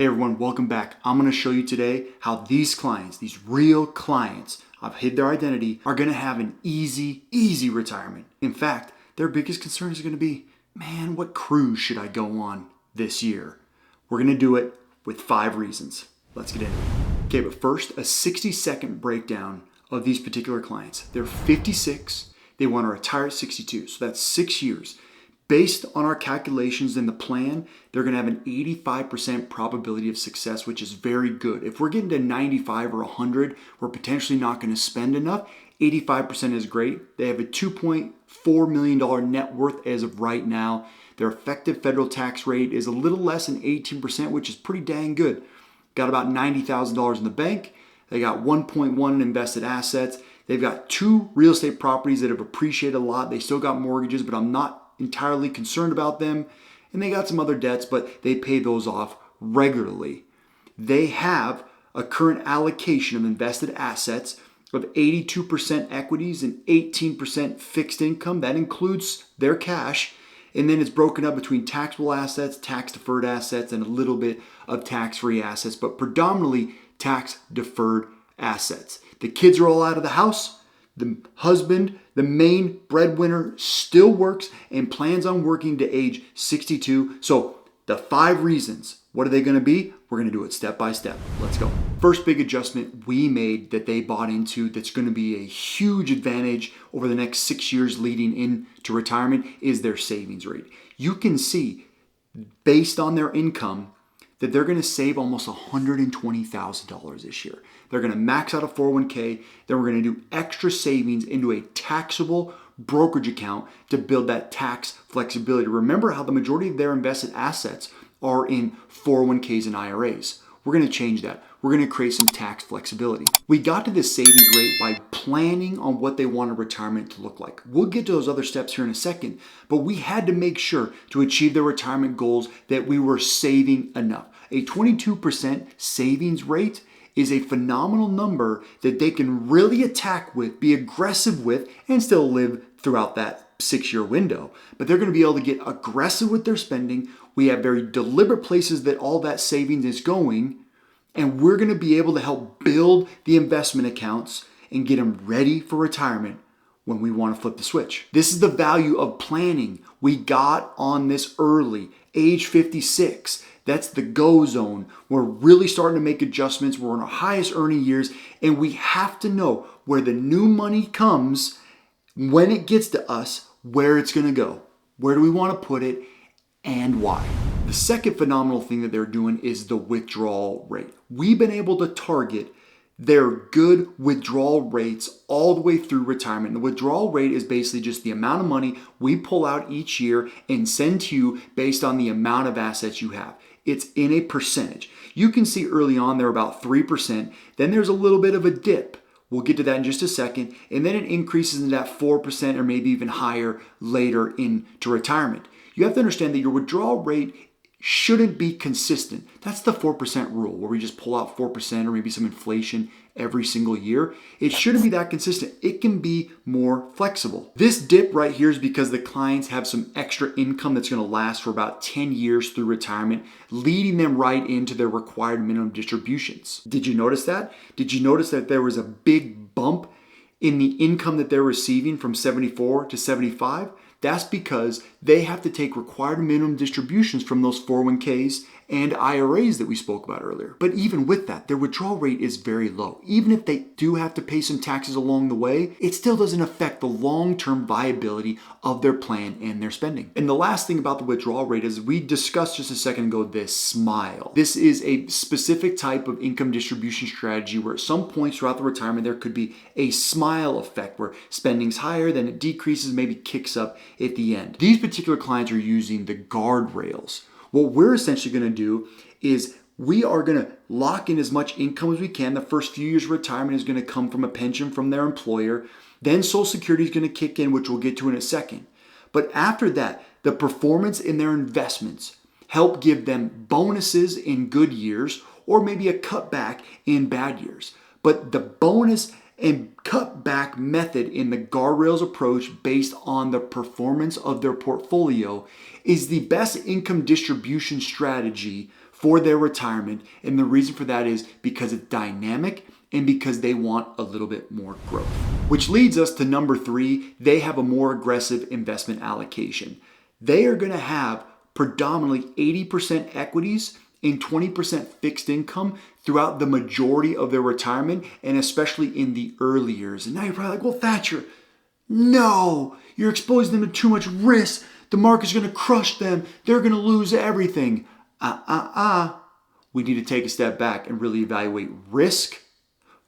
Hey everyone, welcome back. I'm going to show you today how these clients, these real clients, I've hid their identity, are going to have an easy retirement. In fact, their biggest concern is going to be, man, what cruise should I go on this year? We're going to do it with 5 reasons. Let's get into it. Okay, but first, a 60-second breakdown of these particular clients. They're 56. They want to retire at 62, so that's 6 years. Based on our calculations in the plan, they're going to have an 85% probability of success, which is very good. If we're getting to 95 or 100, we're potentially not going to spend enough. 85% is great. They have a $2.4 million net worth as of right now. Their effective federal tax rate is a little less than 18%, which is pretty dang good. Got about $90,000 in the bank. They got 1.1 in invested assets. They've got 2 real estate properties that have appreciated a lot. They still got mortgages, but I'm not entirely concerned about them. And they got some other debts, but they pay those off regularly. They have a current allocation of invested assets of 82% equities and 18% fixed income. That includes their cash. And then it's broken up between taxable assets, tax-deferred assets, and a little bit of tax-free assets, but predominantly tax-deferred assets. The kids are all out of the house. The husband, the main breadwinner, still works and plans on working to age 62. So the 5 reasons, what are they going to be? We're going to do it step by step. Let's go. First big adjustment we made that they bought into that's going to be a huge advantage over the next 6 years leading into retirement is their savings rate. You can see based on their income that they're going to save almost $120,000 this year. They're going to max out a 401k. Then we're going to do extra savings into a taxable brokerage account to build that tax flexibility. Remember how the majority of their invested assets are in 401ks and IRAs. We're going to change that. We're going to create some tax flexibility. We got to this savings rate by planning on what they want a retirement to look like. We'll get to those other steps here in a second, but we had to make sure to achieve their retirement goals that we were saving enough. A 22% savings rate is a phenomenal number that they can really attack with, be aggressive with, and still live throughout that 6-year window. But they're going to be able to get aggressive with their spending. We have very deliberate places that all that savings is going, and we're going to be able to help build the investment accounts and get them ready for retirement when we want to flip the switch. This is the value of planning. We got on this early, age 56. That's the go zone. We're really starting to make adjustments. We're in our highest earning years, and we have to know where the new money comes, when it gets to us, where it's going to go. Where do we want to put it and why? The second phenomenal thing that they're doing is the withdrawal rate. We've been able to target their good withdrawal rates all the way through retirement. The withdrawal rate is basically just the amount of money we pull out each year and send to you based on the amount of assets you have. It's in a percentage. You can see early on they're about 3%. Then there's a little bit of a dip. We'll get to that in just a second. And then it increases into that 4% or maybe even higher later into retirement. You have to understand that your withdrawal rate shouldn't be consistent. That's the 4% rule where we just pull out 4% or maybe some inflation every single year. It shouldn't be that consistent. It can be more flexible. This dip right here is because the clients have some extra income that's going to last for about 10 years through retirement, leading them right into their required minimum distributions. Did you notice that? Did you notice that there was a big bump in the income that they're receiving from 74 to 75? That's because they have to take required minimum distributions from those 401ks and IRAs that we spoke about earlier. But even with that, their withdrawal rate is very low. Even if they do have to pay some taxes along the way, it still doesn't affect the long-term viability of their plan and their spending. And the last thing about the withdrawal rate is we discussed just a second ago this SMILE. This is a specific type of income distribution strategy where at some points throughout the retirement there could be a SMILE effect where spending's higher, then it decreases, maybe kicks up at the end. These particular clients are using the guardrails. What we're essentially going to do is we are going to lock in as much income as we can. The first few years of retirement is going to come from a pension from their employer. Then Social Security is going to kick in, which we'll get to in a second. But after that, the performance in their investments help give them bonuses in good years or maybe a cutback in bad years. But the bonus and cutback method in the guardrails approach based on the performance of their portfolio is the best income distribution strategy for their retirement. And the reason for that is because it's dynamic and because they want a little bit more growth. Which leads us to number 3, they have a more aggressive investment allocation. They are going to have predominantly 80% equities and 20% fixed income throughout the majority of their retirement, and especially in the early years. And now you're probably like, well, Thatcher, no, you're exposing them to too much risk. The market's going to crush them. They're going to lose everything. We need to take a step back and really evaluate risk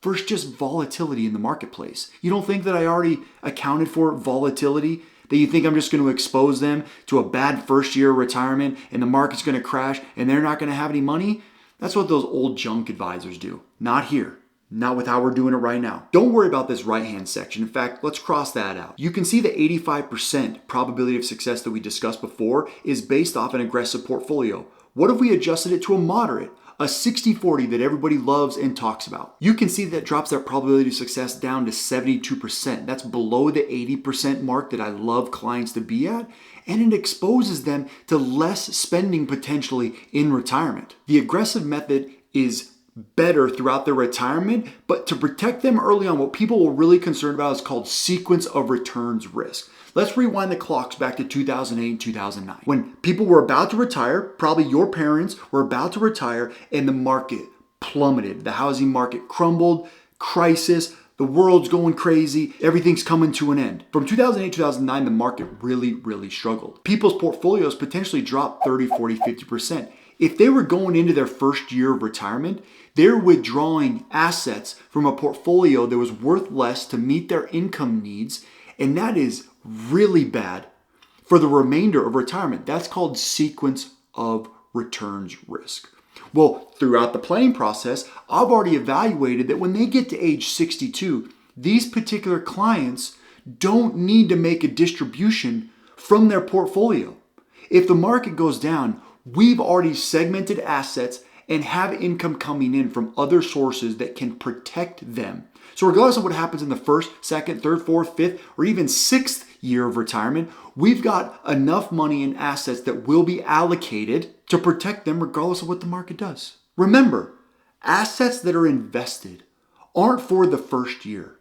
versus just volatility in the marketplace. You don't think that I already accounted for volatility? That you think I'm just going to expose them to a bad first year of retirement and the market's going to crash and they're not going to have any money? That's what those old junk advisors do. Not here. Not with how we're doing it right now. Don't worry about this right-hand section. In fact, let's cross that out. You can see the 85% probability of success that we discussed before is based off an aggressive portfolio. What if we adjusted it to a moderate? A 60-40 that everybody loves and talks about. You can see that drops that probability of success down to 72%. That's below the 80% mark that I love clients to be at, and it exposes them to less spending potentially in retirement. The aggressive method is better throughout their retirement, but to protect them early on, what people are really concerned about is called sequence of returns risk. Let's rewind the clocks back to 2008 and 2009. When people were about to retire, probably your parents were about to retire, and the market plummeted. The housing market crumbled, crisis, the world's going crazy, everything's coming to an end. From 2008 to 2009, the market really struggled. People's portfolios potentially dropped 30, 40, 50%. If they were going into their first year of retirement, they're withdrawing assets from a portfolio that was worth less to meet their income needs, and that is really bad for the remainder of retirement. That's called sequence of returns risk. Well, throughout the planning process, I've already evaluated that when they get to age 62, these particular clients don't need to make a distribution from their portfolio. If the market goes down, we've already segmented assets and have income coming in from other sources that can protect them. So regardless of what happens in the first, second, third, fourth, fifth, or even sixth year of retirement, we've got enough money and assets that will be allocated to protect them regardless of what the market does. Remember, assets that are invested aren't for the first year.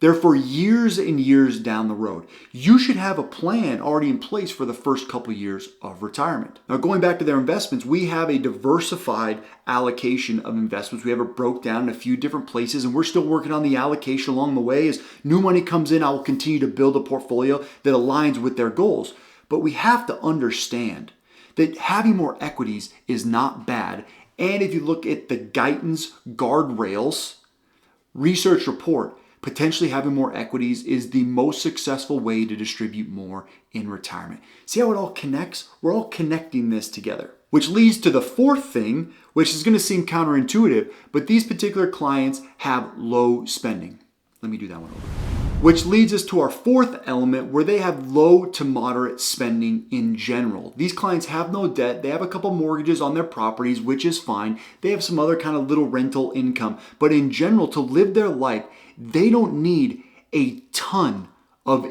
They're for years and years down the road. You should have a plan already in place for the first couple years of retirement. Now, going back to their investments, we have a diversified allocation of investments. We have it broke down in a few different places, and we're still working on the allocation along the way. As new money comes in, I will continue to build a portfolio that aligns with their goals. But we have to understand that having more equities is not bad. And if you look at the Guyton's guardrails research report, potentially having more equities is the most successful way to distribute more in retirement. See how it all connects? We're all connecting this together. Which leads to the fourth thing, which is going to seem counterintuitive, but these particular clients have low spending. Let me do that one over. Which leads us to our fourth element, where they have low to moderate spending in general. These clients have no debt. They have a couple mortgages on their properties, which is fine. They have some other kind of little rental income. But in general, to live their life, they don't need a ton of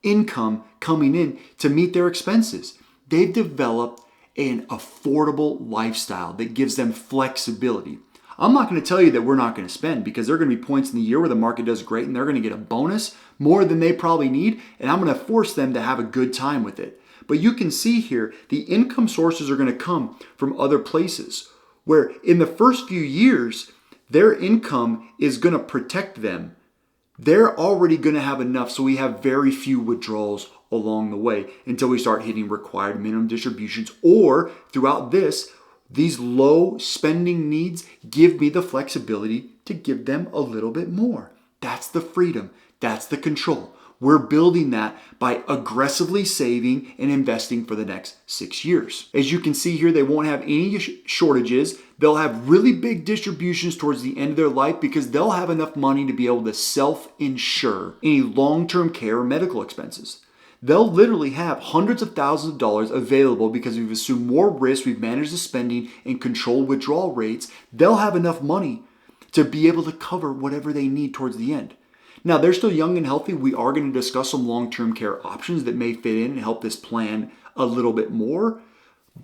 income coming in to meet their expenses. They've developed an affordable lifestyle that gives them flexibility. I'm not going to tell you that we're not going to spend, because there are going to be points in the year where the market does great and they're going to get a bonus more than they probably need, and I'm going to force them to have a good time with it. But you can see here, the income sources are going to come from other places, where in the first few years, their income is going to protect them. They're already going to have enough, so we have very few withdrawals along the way until we start hitting required minimum distributions, or throughout this, these low spending needs give me the flexibility to give them a little bit more. That's the freedom. That's the control. We're building that by aggressively saving and investing for the next 6 years. As you can see here, they won't have any shortages. They'll have really big distributions towards the end of their life, because they'll have enough money to be able to self-insure any long-term care or medical expenses. They'll literally have hundreds of thousands of dollars available because we've assumed more risk, we've managed the spending and controlled withdrawal rates. They'll have enough money to be able to cover whatever they need towards the end. Now, they're still young and healthy. We are going to discuss some long-term care options that may fit in and help this plan a little bit more.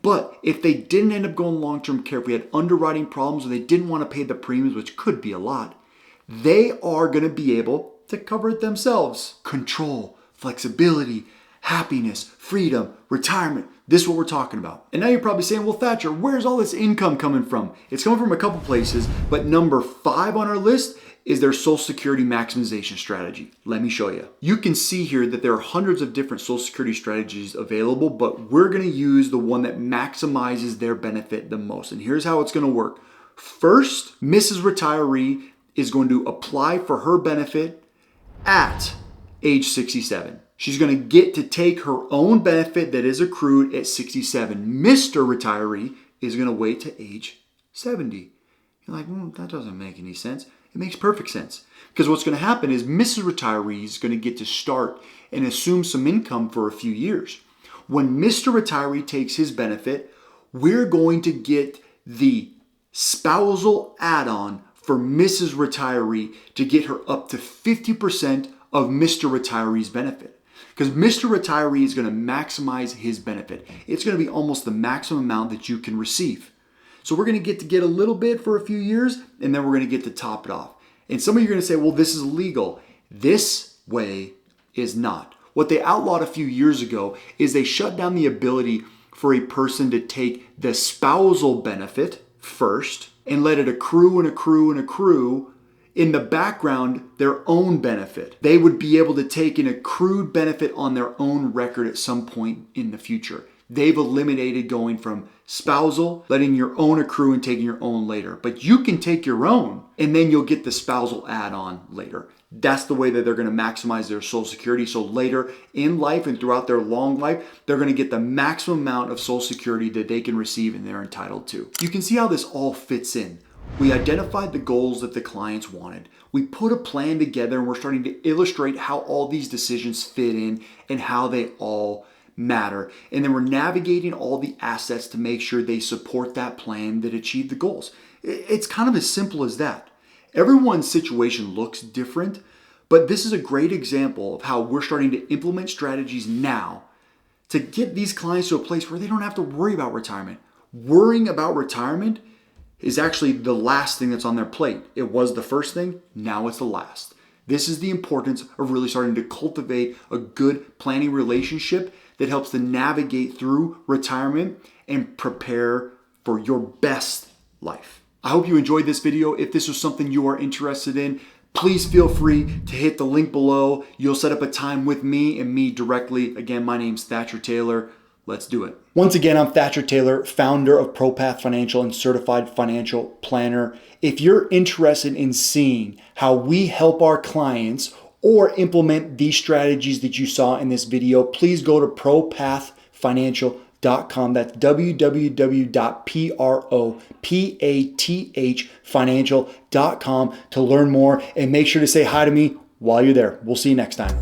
But if they didn't end up going long-term care, if we had underwriting problems or they didn't want to pay the premiums, which could be a lot, they are going to be able to cover it themselves. Control, flexibility, happiness, freedom, retirement. This is what we're talking about. And now you're probably saying, well, Thatcher, where's all this income coming from? It's coming from a couple places, but number 5 on our list is their Social Security maximization strategy. Let me show you. You can see here that there are hundreds of different Social Security strategies available, but we're gonna use the one that maximizes their benefit the most. And here's how it's gonna work. First, Mrs. Retiree is going to apply for her benefit at age 67. She's going to get to take her own benefit that is accrued at 67. Mr. Retiree is going to wait to age 70. You're like, that doesn't make any sense. It makes perfect sense. Because what's going to happen is Mrs. Retiree is going to get to start and assume some income for a few years. When Mr. Retiree takes his benefit, we're going to get the spousal add-on for Mrs. Retiree to get her up to 50% of Mr. Retiree's benefit. Because Mr. Retiree is going to maximize his benefit. It's going to be almost the maximum amount that you can receive. So we're going to get a little bit for a few years, and then we're going to get to top it off. And some of you are going to say, well, this is illegal. This way is not. What they outlawed a few years ago is they shut down the ability for a person to take the spousal benefit first and let it accrue and accrue and accrue in the background their own benefit. They would be able to take an accrued benefit on their own record at some point in the future. They've eliminated going from spousal, letting your own accrue and taking your own later. But you can take your own and then you'll get the spousal add-on later. That's the way that they're going to maximize their Social Security. So later in life and throughout their long life, they're going to get the maximum amount of Social Security that they can receive and they're entitled to. You can see how this all fits in. We identified the goals that the clients wanted. We put a plan together and we're starting to illustrate how all these decisions fit in and how they all matter. And then we're navigating all the assets to make sure they support that plan that achieve the goals. It's kind of as simple as that. Everyone's situation looks different, but this is a great example of how we're starting to implement strategies now to get these clients to a place where they don't have to worry about retirement. Worrying about retirement is actually the last thing that's on their plate. It was the first thing, now it's the last. This is the importance of really starting to cultivate a good planning relationship that helps to navigate through retirement and prepare for your best life. I hope you enjoyed this video. If this was something you are interested in, please feel free to hit the link below. You'll set up a time with me and me directly. Again, my name's Thatcher Taylor. Let's do it. Once again, I'm Thatcher Taylor, founder of ProPath Financial and certified financial planner. If you're interested in seeing how we help our clients or implement these strategies that you saw in this video, please go to propathfinancial.com. That's www.propathfinancial.com to learn more, and make sure to say hi to me while you're there. We'll see you next time.